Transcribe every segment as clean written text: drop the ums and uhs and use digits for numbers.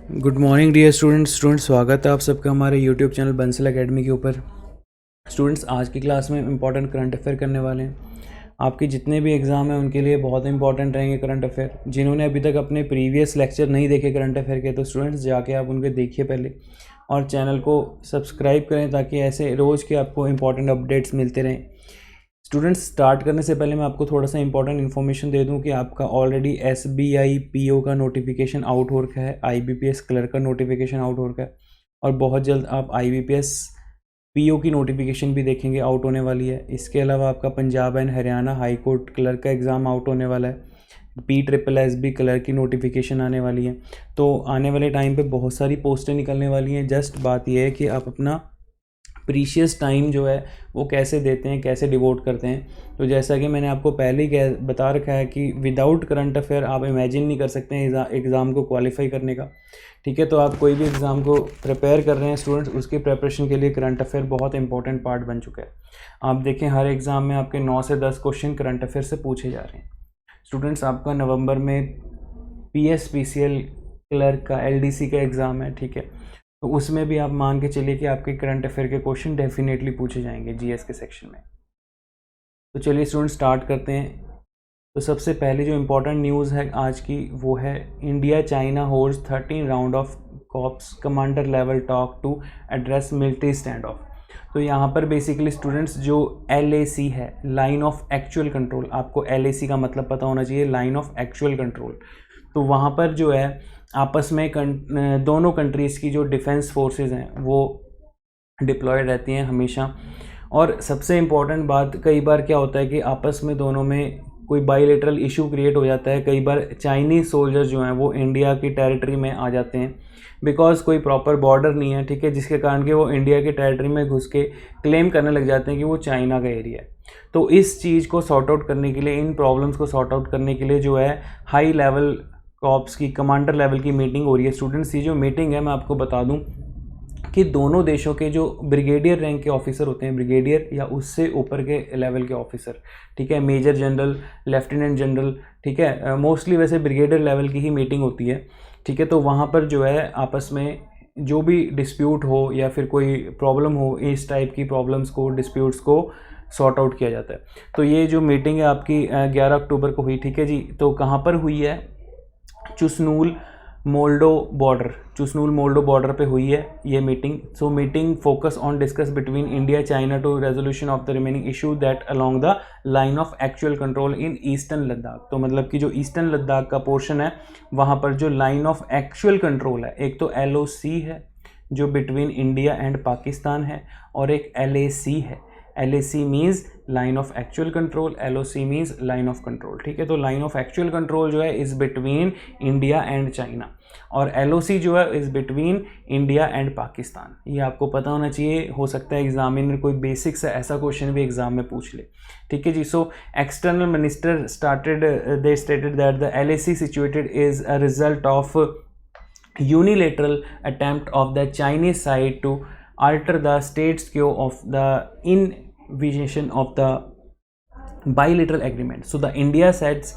Good morning dear students स्वागत है आप सबका हमारे यूट्यूब चैनल बंसल एकेडमी के ऊपर। स्टूडेंट्स, आज की क्लास में इंपॉर्टेंट करंट अफेयर करने वाले हैं। आपके जितने भी एग्ज़ाम हैं उनके लिए बहुत इंपॉर्टेंट रहेंगे करंट अफेयर। जिन्होंने अभी तक अपने प्रीवियस लेक्चर नहीं देखे करंट अफेयर के, तो स्टूडेंट्स जाके आप उनके देखिए पहले, और चैनल को सब्सक्राइब करें ताकि ऐसे रोज़ के आपको इंपॉर्टेंट अपडेट्स मिलते रहें। स्टूडेंट्स, स्टार्ट करने से पहले मैं आपको थोड़ा सा इंपॉर्टेंट इन्फॉर्मेशन दे दूं कि आपका ऑलरेडी SBI PO का नोटिफिकेशन आउट हो रखा है, IBPS क्लर्क का नोटिफिकेशन आउट हो रखा है, और बहुत जल्द आप IBPS PO की नोटिफिकेशन भी देखेंगे, आउट होने वाली है। इसके अलावा आपका Punjab and Haryana high court clerk का एग्ज़ाम आउट होने वाला है। PSSB क्लर्क की नोटिफिकेशन आने वाली है। तो आने वाले टाइम पे बहुत सारी पोस्टें निकलने वाली हैं। जस्ट बात यह है कि आप अपना प्रीशियस टाइम जो है वो कैसे देते हैं, कैसे डिवोट करते हैं। तो जैसा कि मैंने आपको पहले ही बता रखा है कि विदाउट करंट अफेयर आप इमेजिन नहीं कर सकते हैं एग्ज़ाम को क्वालिफाई करने का। ठीक है, तो आप कोई भी एग्ज़ाम को प्रिपेयर कर रहे हैं स्टूडेंट्स, उसकी प्रिपरेशन के लिए करंट अफेयर बहुत इंपॉर्टेंट पार्ट बन चुका है। आप देखें, हर एग्ज़ाम में आपके 9 से 10 क्वेश्चन करंट अफेयर से पूछे जा रहे हैं। स्टूडेंट्स, आपका नवंबर में PSPCL क्लर्क का LDC का एग्ज़ाम है। ठीक है, तो उसमें भी आप मान के चलिए कि आपके करंट अफेयर के क्वेश्चन डेफिनेटली पूछे जाएंगे GS के सेक्शन में। तो चलिए स्टूडेंट स्टार्ट करते हैं। तो सबसे पहले जो इम्पोर्टेंट न्यूज़ है आज की वो है India China holds 13 round of corps commander level talk to address military stand off. तो यहाँ पर बेसिकली स्टूडेंट्स जो LAC है, लाइन ऑफ एक्चुअल कंट्रोल, आपको LAC का मतलब पता होना चाहिए, लाइन ऑफ एक्चुअल कंट्रोल। तो वहाँ पर जो है आपस में दोनों कंट्रीज़ की जो डिफेंस फोर्सेस हैं वो डिप्लॉयड रहती हैं हमेशा। और सबसे इम्पॉर्टेंट बात, कई बार क्या होता है कि आपस में दोनों में कोई बायलैटरल इशू क्रिएट हो जाता है। कई बार चाइनीज़ सोल्जर्स जो हैं वो इंडिया की टेरिटरी में आ जाते हैं, बिकॉज कोई प्रॉपर बॉर्डर नहीं है। ठीक है, जिसके कारण कि वो इंडिया की टेरिटरी में घुस के क्लेम करने लग जाते हैं कि वो चाइना का एरिया है। तो इस चीज़ को सॉर्ट आउट करने के लिए, इन प्रॉब्लम्स को सॉर्ट आउट करने के लिए जो है हाई लेवल कॉप्स की कमांडर लेवल की मीटिंग हो रही है। स्टूडेंट्स, ये जो मीटिंग है मैं आपको बता दूं कि दोनों देशों के जो ब्रिगेडियर रैंक के ऑफिसर होते हैं, ब्रिगेडियर या उससे ऊपर के लेवल के ऑफिसर, ठीक है, मेजर जनरल, लेफ्टिनेंट जनरल, ठीक है, मोस्टली वैसे ब्रिगेडियर लेवल की ही मीटिंग होती है। ठीक है, तो वहाँ पर जो है आपस में जो भी डिस्प्यूट हो या फिर कोई प्रॉब्लम हो, इस टाइप की प्रॉब्लम्स को, डिस्प्यूट्स को सॉर्ट आउट किया जाता है। तो ये जो मीटिंग है आपकी 11 अक्टूबर को हुई। ठीक है जी, तो कहाँ पर हुई है? चुसनूल मोल्डो बॉर्डर पे हुई है ये meeting. So meeting focus on discuss between India China to resolution of the remaining issue that along the line of actual control in eastern Ladakh. तो मतलब कि जो ईस्टर्न लद्दाख का पोर्शन है वहाँ पर जो लाइन ऑफ एक्चुअल कंट्रोल है, एक तो LOC है जो बिटवीन इंडिया एंड पाकिस्तान है, और एक LAC है। LAC means line of actual control, LOC means line of control. ठीक है, तो लाइन ऑफ एक्चुअल कंट्रोल जो है is between India and China, और LOC जो है is between India and Pakistan. ये आपको पता होना चाहिए। हो सकता है एग्जामिनर कोई बेसिक से ऐसा क्वेश्चन भी एग्जाम में पूछ ले। ठीक है जी, so external minister they stated that the LAC situated is a result of unilateral attempt of the Chinese side to alter the status quo of the invitation of the bilateral agreement. So the India says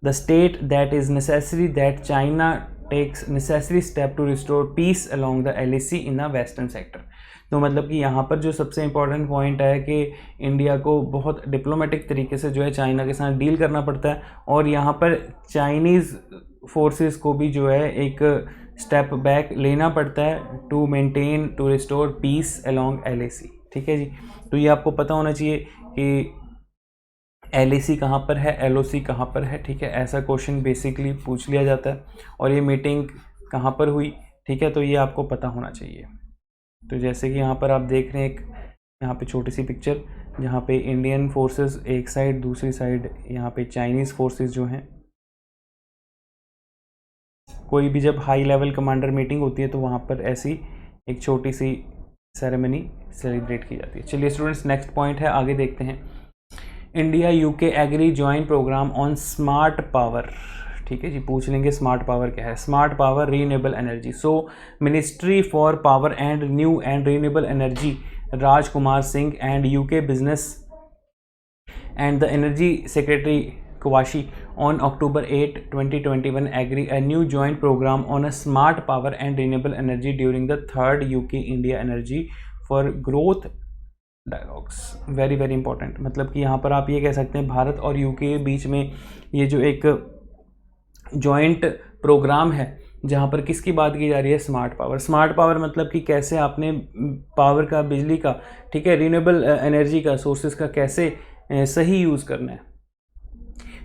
the state that is necessary that China takes necessary step to restore peace along the LAC in the western sector. तो मतलब कि यहाँ पर जो सबसे important point है कि India को बहुत डिप्लोमेटिक तरीके से जो है चाइना के साथ डील करना पड़ता है, और यहाँ पर चाइनीज़ फोर्सेस को भी जो है एक स्टेप बैक लेना पड़ता है to restore peace along LAC। ठीक है जी, तो ये आपको पता होना चाहिए कि LAC कहाँ पर है, LOC कहाँ पर है। ठीक है, ऐसा क्वेश्चन बेसिकली पूछ लिया जाता है। और ये मीटिंग कहाँ पर हुई, ठीक है, तो ये आपको पता होना चाहिए। तो जैसे कि यहाँ पर आप देख रहे हैं एक यहाँ पे छोटी सी पिक्चर, जहाँ पे इंडियन फोर्सेस एक साइड, दूसरी साइड यहाँ पे चाइनीज़ फोर्सेस जो हैं। कोई भी जब हाई लेवल कमांडर मीटिंग होती है तो वहाँ पर ऐसी एक छोटी सी सेरेमनी सेलिब्रेट की जाती है। चलिए स्टूडेंट्स, नेक्स्ट पॉइंट है, आगे देखते हैं। India UK agree joint program on smart power. ठीक है जी, पूछ लेंगे स्मार्ट पावर क्या है। Smart power renewable energy. So ministry for power and new and renewable energy Rajkumar Singh and UK business and the energy secretary Kwashi on October 8, 2021 agree a new joint program on a smart power and renewable energy during the third UK-India Energy for Growth dialogues. Very very important, मतलब कि यहाँ पर आप ये कह सकते हैं भारत और यूके के बीच में ये जो एक जॉइंट प्रोग्राम है जहाँ पर किसकी बात की जा रही है, स्मार्ट पावर। स्मार्ट पावर मतलब कि कैसे आपने पावर का, बिजली का, ठीक है, रिन्यूएबल एनर्जी का, सोर्सेज का कैसे सही यूज़ करना है,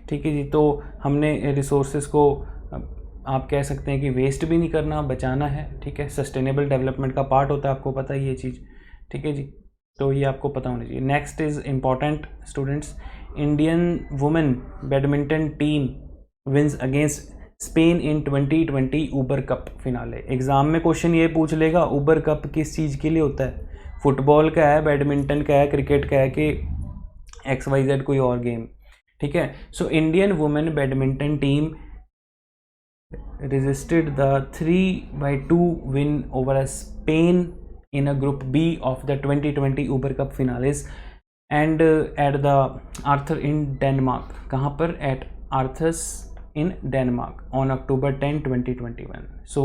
ठीक है जी। तो हमने रिसोर्सेज को आप कह सकते हैं कि वेस्ट भी नहीं करना, बचाना है, ठीक है। सस्टेनेबल डेवलपमेंट का पार्ट होता है, आपको पता ही ये चीज़, ठीक है जी। तो ये आपको पता होना चाहिए। Next is important students, Indian women badminton team wins against Spain in 2020 Uber cup finale. Exam में क्वेश्चन ये पूछ लेगा ऊबर कप किस चीज़ के लिए होता है, फुटबॉल का है, बैडमिंटन का है, क्रिकेट का है कि XYZ कोई और गेम, ठीक है। So Indian women badminton team resisted the 3-2 win over Spain in a Group B of the 2020 Uber Cup finales and at the Arthur in Denmark. कहाँ पर? At Arthurs in Denmark on October 10, 2021. So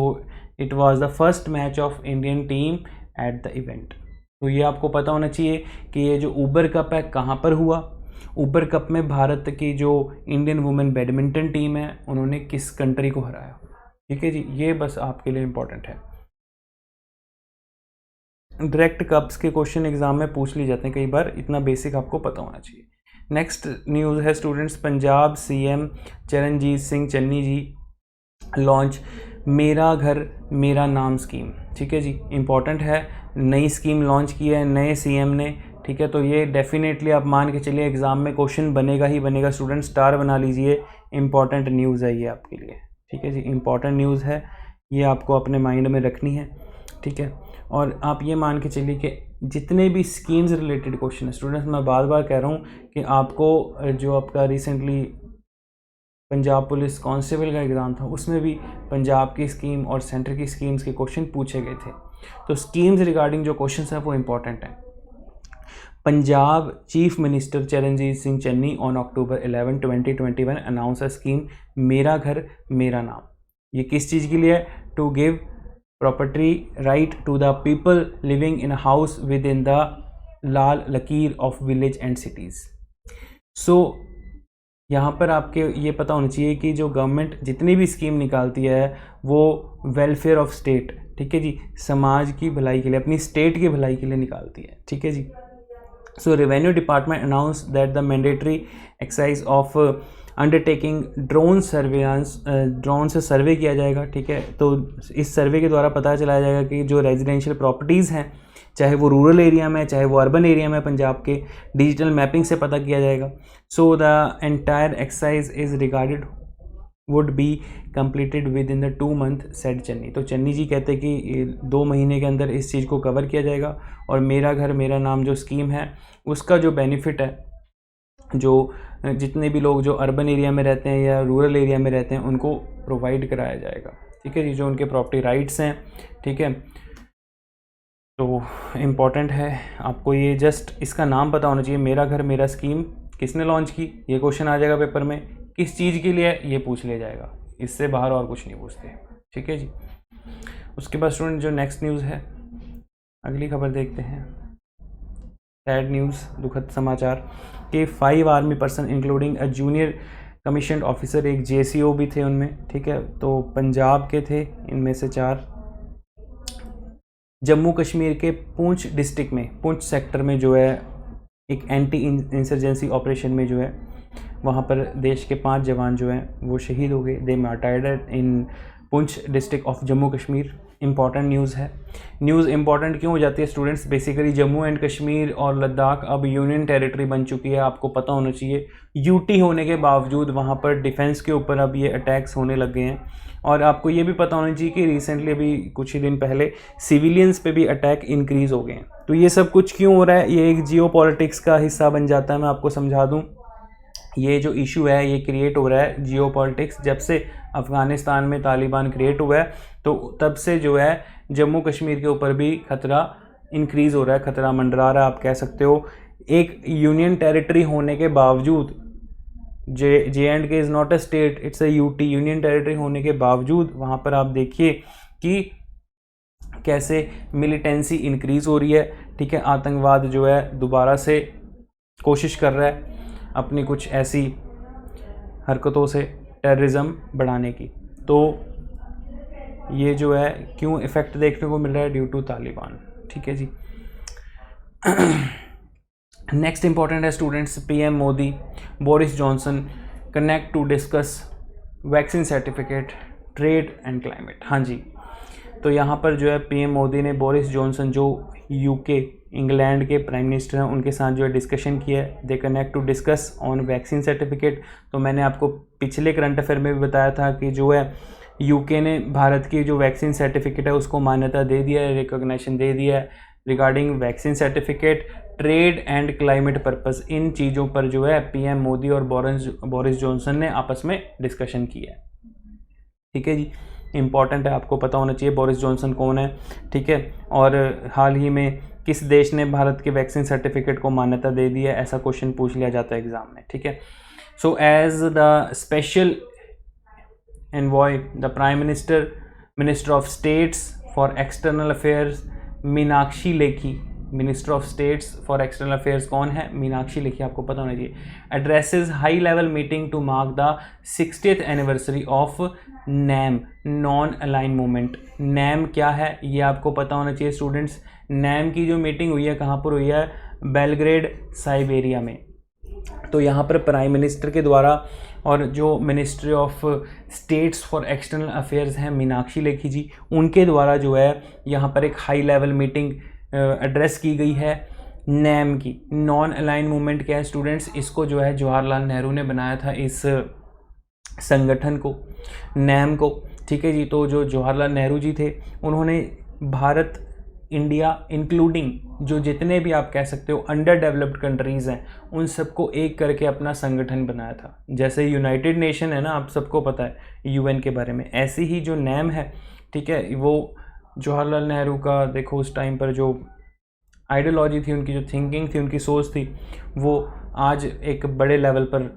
it was the first match of Indian team at the event. तो ये आपको पता होना चाहिए कि ये जो ऊबर कप है कहाँ पर हुआ। ऊबर कप में भारत की जो इंडियन वुमेन बैडमिंटन टीम है उन्होंने किस कंट्री को हराया, ठीक है जी। ये बस आपके लिए इंपॉर्टेंट है। डायरेक्ट कप्स के क्वेश्चन एग्जाम में पूछ लिए जाते हैं कई बार, इतना बेसिक आपको पता होना चाहिए। नेक्स्ट न्यूज़ है स्टूडेंट्स, पंजाब CM चरणजीत सिंह चन्नी जी लॉन्च मेरा घर मेरा नाम स्कीम, ठीक है जी। इंपॉर्टेंट है, नई स्कीम लॉन्च की है नए CM ने, ठीक है। तो ये डेफिनेटली आप मान के चलिए एग्ज़ाम में क्वेश्चन बनेगा ही बनेगा। स्टूडेंट स्टार बना लीजिए, इंपॉर्टेंट न्यूज़ है ये आपके लिए, ठीक है जी। इंपॉर्टेंट न्यूज़ है, ये आपको अपने माइंड में रखनी है, ठीक है। और आप ये मान के चलिए कि जितने भी स्कीम्स रिलेटेड क्वेश्चन है स्टूडेंट्स, मैं बार बार कह रहा हूँ कि आपको जो आपका रिसेंटली पंजाब पुलिस कांस्टेबल का एग्ज़ाम था उसमें भी पंजाब की स्कीम और सेंटर की स्कीम्स के क्वेश्चन पूछे गए थे। तो स्कीम्स रिगार्डिंग जो क्वेश्चन है वो इंपॉर्टेंट है। Punjab chief minister Charanjit Singh Channi on October 11, 2021 announce a scheme मेरा घर मेरा नाम। ये किस चीज़ के लिए है? To give property right to the people living in house within the lal lakir of village and cities. सो यहाँ पर आपके ये पता होना चाहिए कि जो गवर्नमेंट जितनी भी स्कीम निकालती है वो वेलफेयर ऑफ स्टेट, ठीक है जी, समाज की भलाई के लिए, अपनी स्टेट की भलाई के लिए निकालती है, ठीक है जी। So Revenue Department announced that the mandatory exercise of undertaking drone surveillance, drone से सर्वे किया जाएगा, ठीक है। तो इस सर्वे के द्वारा पता चलाया जाएगा कि जो रेजिडेंशियल प्रॉपर्टीज़ हैं, चाहे वो रूरल एरिया में चाहे वो अर्बन एरिया में, पंजाब के डिजिटल मैपिंग से पता किया जाएगा। So the entire exercise is regarded would be completed with in the 2 month said Channi. तो चन्नी जी कहते हैं कि 2 महीने के अंदर इस चीज़ को कवर किया जाएगा। और मेरा घर मेरा नाम जो स्कीम है उसका जो बेनिफिट है, जो जितने भी लोग जो अर्बन एरिया में रहते हैं या रूरल एरिया में रहते हैं उनको प्रोवाइड कराया जाएगा, ठीक है जी, जो उनके प्रॉपर्टी राइट्स हैं, ठीक है। तो इम्पॉर्टेंट है आपको ये जस्ट इसका नाम पता होना चाहिए, मेरा घर मेरा स्कीम किसने लॉन्च की, ये क्वेश्चन आ जाएगा पेपर में। किस चीज़ के लिए ये पूछ लिया जाएगा, इससे बाहर और कुछ नहीं पूछते, ठीक है जी। उसके बाद स्टूडेंट जो नेक्स्ट न्यूज़ है, अगली खबर देखते हैं। सैड न्यूज़, दुखद समाचार कि 5 army person including a junior commission officer, एक JCO भी थे उनमें, ठीक है। तो पंजाब के थे इनमें से 4, जम्मू कश्मीर के पुंछ डिस्ट्रिक्ट में, पुंछ सेक्टर में जो है एक एंटी इंसर्जेंसी ऑपरेशन में जो है वहाँ पर देश के 5 जवान जो हैं वो शहीद हो गए। They martyred in Poonch district of Jammu Kashmir. Important news है। न्यूज़ इंपॉर्टेंट क्यों हो जाती है students? Basically Jammu and Kashmir और लद्दाख अब यूनियन टेरिटरी बन चुकी है, आपको पता होना चाहिए। यूटी होने के बावजूद वहाँ पर डिफेंस के ऊपर अब ये अटैक्स होने लग गए हैं। और आपको ये भी पता होना चाहिए कि रिसेंटली अभी कुछ ही दिन पहले सिविलियंस पे भी अटैक इंक्रीज़ हो गए हैं। तो ये सब कुछ क्यों हो रहा है? ये एक जियो पॉलिटिक्स का हिस्सा बन जाता है। मैं आपको समझा दूँ, ये जो इशू है ये क्रिएट हो रहा है जियो पॉलिटिक्स। जब से अफ़गानिस्तान में तालिबान क्रिएट हुआ है तो तब से जो है जम्मू कश्मीर के ऊपर भी खतरा इंक्रीज़ हो रहा है, खतरा मंडरा रहा है, आप कह सकते हो। एक यूनियन टेरिटरी होने के बावजूद J&K is not a state, it's a UT, union territory होने के बावजूद वहाँ पर आप देखिए कि कैसे मिलिटेंसी इंक्रीज़ हो रही है, ठीक है। आतंकवाद जो है दोबारा से कोशिश कर रहा है अपनी कुछ ऐसी हरकतों से टेररिज्म बढ़ाने की। तो ये जो है क्यों इफ़ेक्ट देखने को मिल रहा है, ड्यू टू तालिबान, ठीक है जी। नेक्स्ट इंपॉर्टेंट है students, PM Modi Boris Johnson connect to discuss vaccine certificate, trade and climate. हाँ जी, तो यहाँ पर जो है पीएम मोदी ने बोरिस जॉनसन जो यूके इंग्लैंड के प्राइम मिनिस्टर हैं उनके साथ जो है डिस्कशन किया है। They connect to discuss on vaccine certificate. तो मैंने आपको पिछले करंट अफेयर में भी बताया था कि जो है यूके ने भारत की जो वैक्सीन सर्टिफिकेट है उसको मान्यता दे दिया है, रिकॉग्निशन दे दिया है regarding vaccine certificate, trade and climate purpose. इन चीज़ों पर जो है पीएम मोदी और बोरिस जॉनसन ने आपस में डिस्कशन किया है, ठीक है जी। इम्पॉर्टेंट है, आपको पता होना चाहिए बोरिस जॉनसन कौन है, ठीक है। और हाल ही में किस देश ने भारत के वैक्सीन सर्टिफिकेट को मान्यता दे दी है, ऐसा क्वेश्चन पूछ लिया जाता है एग्जाम में, ठीक है। So as the special envoy the prime minister of states for external affairs Meenakshi Lekhi, minister of states for external affairs कौन है, मीनाक्षी लेखी, आपको पता होना चाहिए। Addresses high level meeting to mark the 60th anniversary of NAM, non align movement. NAM क्या है ये आपको पता होना चाहिए स्टूडेंट्स। नैम की जो मीटिंग हुई है कहाँ पर हुई है, बेलग्रेड साइबेरिया में। तो यहाँ पर प्राइम मिनिस्टर के द्वारा और जो ministry of states for external affairs हैं मीनाक्षी लेखी जी, उनके द्वारा जो है यहाँ पर एक हाई लेवल मीटिंग एड्रेस की गई है नैम की। नॉन अलाइन मूवमेंट क्या है स्टूडेंट्स, इसको जो है जवाहरलाल नेहरू ने बनाया था इस संगठन को, नैम को, ठीक है जी। तो जो जवाहरलाल नेहरू जी थे उन्होंने भारत, इंडिया इंक्लूडिंग जो जितने भी आप कह सकते हो अंडर डेवलप्ड कंट्रीज़ हैं उन सबको एक करके अपना संगठन बनाया था। जैसे यूनाइटेड नेशन है ना, आप सबको पता है यूएन के बारे में, ऐसी ही जो नैम है, ठीक है, वो जवाहरलाल नेहरू का देखो उस टाइम पर जो आइडियोलॉजी थी, उनकी जो थिंकिंग थी, उनकी सोच थी, वो आज एक बड़े लेवल पर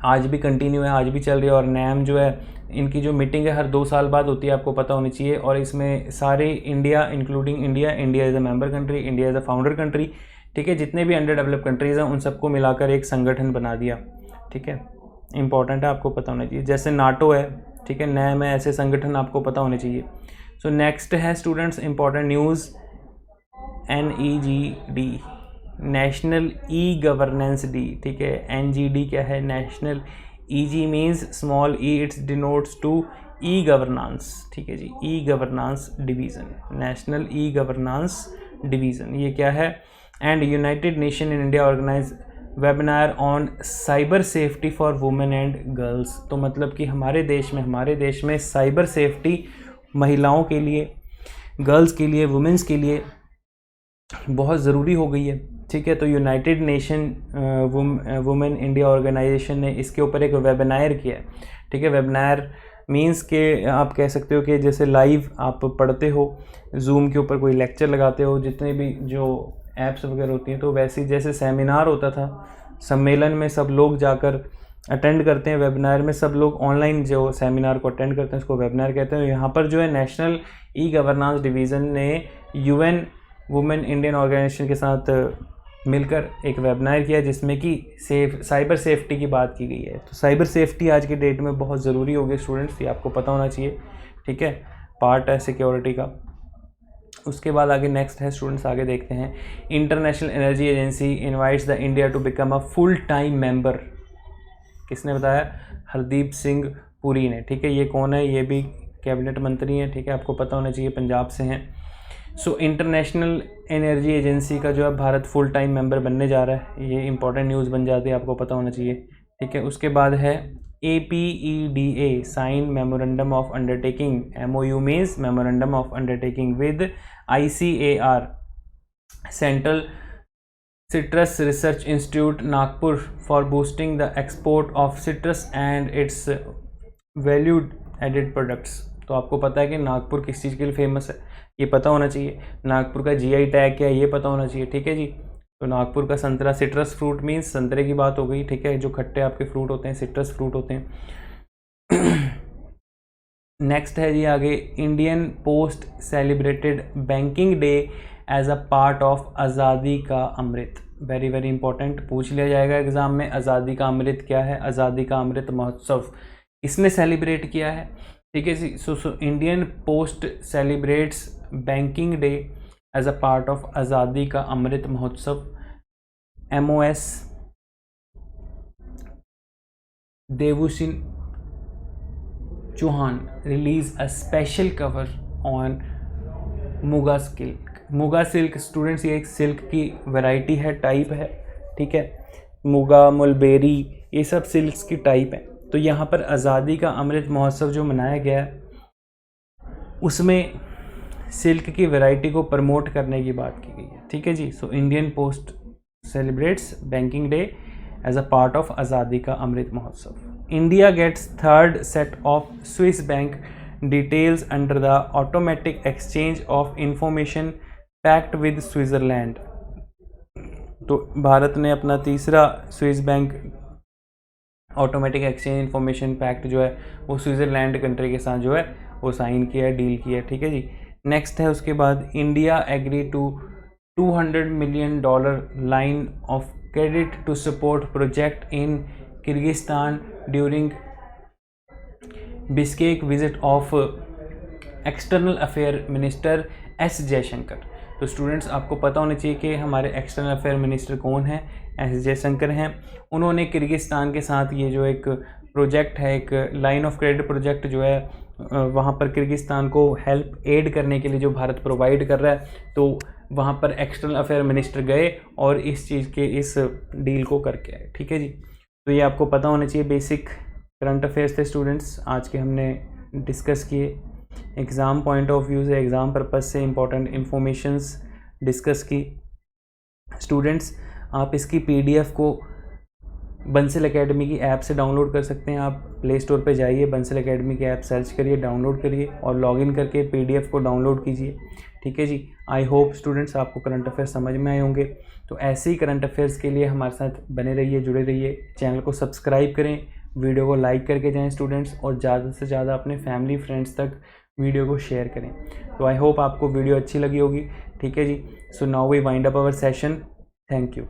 आज भी कंटिन्यू है, आज भी चल रही है। और नैम जो है इनकी जो मीटिंग है हर 2 साल बाद होती है, आपको पता होनी चाहिए। और इसमें सारे India including India is a member country, India is a founder country, ठीक है। जितने भी अंडर डेवलप्ड कंट्रीज़ हैं उन सबको मिलाकर एक संगठन बना दिया, ठीक है। इंपॉर्टेंट है, आपको पता होना चाहिए। जैसे नाटो है, ठीक है, नैम है, ऐसे संगठन आपको पता होने चाहिए। सो नेक्स्ट है students important news, NEGD, national e governance day, ठीक है। NGD क्या है, national, EG means small e, it's denotes to e governance, ठीक है जी, e governance division, national e governance division, ये क्या है। And United Nation in India organise webinar on cyber safety for women and girls. तो मतलब कि हमारे देश में साइबर सेफ्टी महिलाओं के लिए, गर्ल्स के लिए, वुमेन्स के लिए बहुत ज़रूरी हो गई है, ठीक है। तो united nation women India organisation ने इसके ऊपर एक वेबिनार किया है, ठीक है। वेबिनार मींस के आप कह सकते हो कि जैसे लाइव आप पढ़ते हो, जूम के ऊपर कोई लेक्चर लगाते हो, जितने भी जो ऐप्स वगैरह होती हैं, तो वैसे जैसे सेमिनार होता था, सम्मेलन में सब लोग जाकर अटेंड करते हैं, वेबिनार में सब लोग ऑनलाइन जो सेमिनार को अटेंड करते हैं उसको वेबिनार कहते हैं। यहाँ पर जो है नेशनल ई गवर्नेंस डिवीज़न ने UN वुमेन इंडियन ऑर्गेनाइजेशन के साथ मिलकर एक वेबिनार किया जिसमें कि साइबर सेफ्टी की बात की गई है। तो साइबर सेफ्टी आज के डेट में बहुत ज़रूरी हो गई स्टूडेंट्स, ये आपको पता होना चाहिए, ठीक है, पार्ट है सिक्योरिटी का। उसके बाद आगे नेक्स्ट है स्टूडेंट्स, आगे देखते हैं। International energy agency invites the India to become a full time member. किसने बताया, हरदीप सिंह पुरी ने, ठीक है। ये कौन है, ये भी कैबिनेट मंत्री हैं, ठीक है, आपको पता होना चाहिए, पंजाब से हैं। सो इंटरनेशनल एनर्जी एजेंसी का जो है भारत फुल टाइम मेंबर बनने जा रहा है, ये इंपॉर्टेंट न्यूज़ बन जाती है, आपको पता होना चाहिए, ठीक है। उसके बाद है APEDA sign memorandum of undertaking, MOU means memorandum of undertaking with ICAR central citrus research institute Nagpur for boosting the export of citrus and its valued added products. तो आपको पता है कि नागपुर किस चीज़ के लिए फेमस है, ये पता होना चाहिए। नागपुर का GI टैग क्या है, ये पता होना चाहिए, ठीक है जी। तो नागपुर का संतरा, सिट्रस फ्रूट मीन्स संतरे की बात हो गई, ठीक है, जो खट्टे आपके फ्रूट होते हैं सिट्रस फ्रूट होते हैं। नेक्स्ट है जी आगे, Indian post celebrated banking day as a part of Azadi ka Amrit. Very very important, पूछ लिया जाएगा एग्जाम में, आज़ादी का अमृत क्या है? आज़ादी का अमृत महोत्सव इसने सेलिब्रेट किया है, ठीक है जी। So Indian Post celebrates banking day as a part of Azadi ka Amrit Mahotsav. MOS Devusinh Chauhan release a special cover on Muga silk. Muga silk students ये एक सिल्क की वैरायटी है, टाइप है, ठीक है। मुगा, मुलबेरी, ये सब सिल्क्स की टाइप है। तो यहाँ पर आज़ादी का अमृत महोत्सव जो मनाया गया है उसमें सिल्क की वैरायटी को प्रमोट करने की बात की गई है, ठीक है जी। So Indian Post celebrates banking day as a part of Azadi ka Amrit Mahotsav. India gets third set of Swiss bank details under the automatic exchange of information pact with Switzerland. तो भारत ने अपना तीसरा Swiss bank automatic exchange information pact जो है वो Switzerland country के साथ जो है वो साइन किया है, डील किया है, ठीक है जी। नेक्स्ट है उसके बाद, India agree to $200 million line of credit to support project in Kyrgyzstan during Bishkek visit of external affair minister S Jaishankar. तो स्टूडेंट्स आपको पता होना चाहिए कि हमारे एक्सटर्नल अफेयर मिनिस्टर कौन है, S जयशंकर हैं। उन्होंने किर्गिस्तान के साथ ये जो एक प्रोजेक्ट है, एक लाइन ऑफ क्रेडिट प्रोजेक्ट जो है वहाँ पर किर्गिस्तान को हेल्प एड करने के लिए जो भारत प्रोवाइड कर रहा है, तो वहाँ पर एक्सटर्नल अफेयर मिनिस्टर गए और इस चीज़ के इस डील को करके आए, ठीक है जी। तो ये आपको पता होना चाहिए, बेसिक करंट अफेयर्स थे स्टूडेंट्स आज के हमने डिस्कस किए। एग्ज़ाम पॉइंट ऑफ व्यू से, एग्ज़ाम पर्पस से इंपॉर्टेंट इन्फॉर्मेशंस डिस्कस की। स्टूडेंट्स आप इसकी PDF को बंसल एकेडमी की ऐप से डाउनलोड कर सकते हैं। आप प्ले स्टोर पे जाइए, बंसल एकेडमी की ऐप सर्च करिए, डाउनलोड करिए और लॉगिन करके PDF को डाउनलोड कीजिए, ठीक है जी। आई होप स्टूडेंट्स आपको करंट अफेयर्स समझ में आए होंगे। तो ऐसे ही करंट अफेयर्स के लिए हमारे साथ बने रहिए, जुड़े रहिए, चैनल को सब्सक्राइब करें, वीडियो को लाइक करके जाएँ स्टूडेंट्स, और ज़्यादा से ज़्यादा अपने फैमिली फ्रेंड्स तक वीडियो को शेयर करें। तो आई होप आपको वीडियो अच्छी लगी होगी, ठीक है जी। So now we wind up our session. Thank you.